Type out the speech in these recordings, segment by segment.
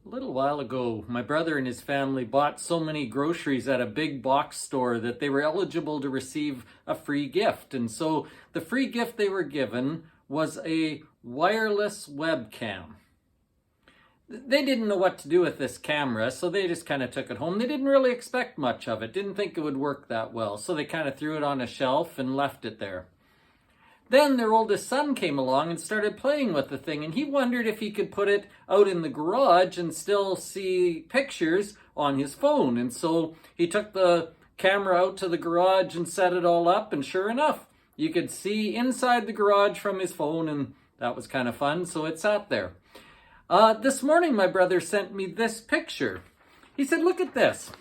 A little while ago, my brother and his family bought so many groceries at a big box store that they were eligible to receive a free gift. And so the free gift they were given was a wireless webcam. They didn't know what to do with this camera, so they just kind of took it home. They didn't really expect much of it, didn't think it would work that well, so they kind of threw it on a shelf and left it there. Then their oldest son came along and started playing with the thing, and he wondered if he could put it out in the garage and still see pictures on his phone. And so he took the camera out to the garage and set it all up, and sure enough, you could see inside the garage from his phone, and that was kind of fun, so it sat there. This morning, my brother sent me this picture. He said, "Look at this."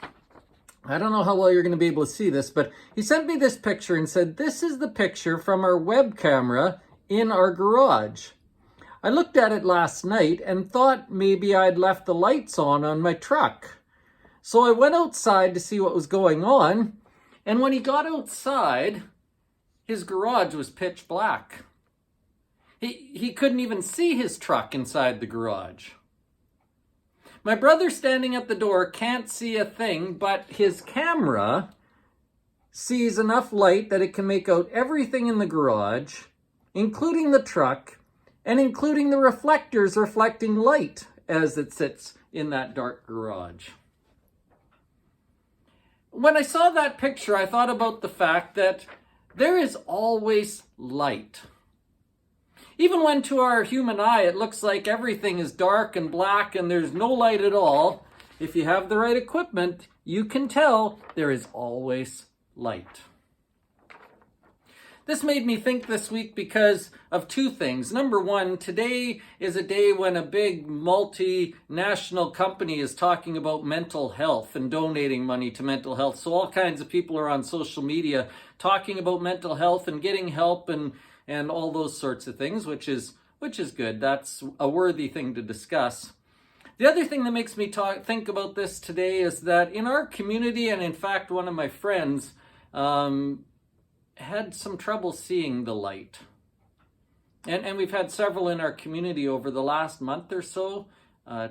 I don't know how well you're going to be able to see this, but he sent me this picture and said, "This is the picture from our web camera in our garage. I looked at it last night and thought maybe I'd left the lights on my truck. So I went outside to see what was going on, and when he got outside, his garage was pitch black. He couldn't even see his truck inside the garage. My brother standing at the door can't see a thing, but his camera sees enough light that it can make out everything in the garage, including the truck, and including the reflectors reflecting light as it sits in that dark garage." When I saw that picture, I thought about the fact that there is always light. Even when to our human eye it looks like everything is dark and black and there's no light at all, if you have the right equipment, you can tell there is always light. This made me think this week because of two things. Number one, today is a day when a big multinational company is talking about mental health and donating money to mental health. So all kinds of people are on social media talking about mental health and getting help and all those sorts of things, which is good. That's a worthy thing to discuss. The other thing that makes me think about this today is that in our community, and in fact, one of my friends had some trouble seeing the light. And we've had several in our community over the last month or so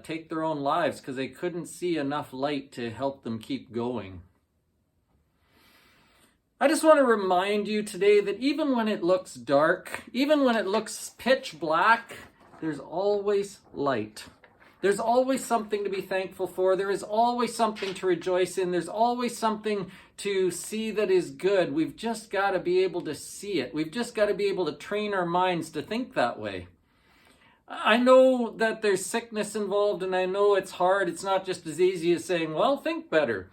take their own lives because they couldn't see enough light to help them keep going. I just want to remind you today that even when it looks dark, even when it looks pitch black, there's always light. There's always something to be thankful for. There is always something to rejoice in. There's always something to see that is good. We've just got to be able to see it. We've just got to be able to train our minds to think that way. I know that there's sickness involved, and I know it's hard. It's not just as easy as saying, well, think better.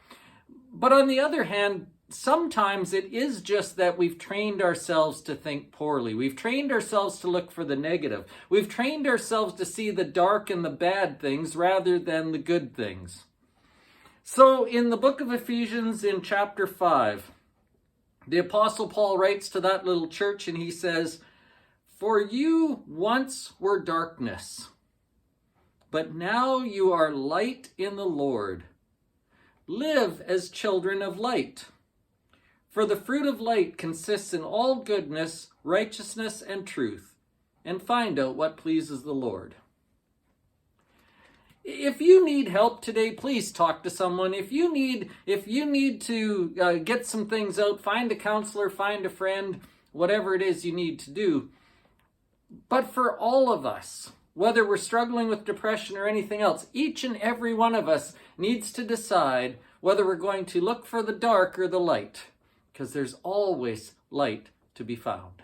But on the other hand, sometimes it is just that we've trained ourselves to think poorly. We've trained ourselves to look for the negative. We've trained ourselves to see the dark and the bad things rather than the good things. So in the book of Ephesians in chapter 5, the Apostle Paul writes to that little church and he says, "For you once were darkness, but now you are light in the Lord. Live as children of light. For the fruit of light consists in all goodness, righteousness, and truth, and find out what pleases the Lord." If you need help today, please talk to someone. If you need to get some things out, find a counselor, find a friend, whatever it is you need to do. But for all of us, whether we're struggling with depression or anything else, each and every one of us needs to decide whether we're going to look for the dark or the light, because there's always light to be found.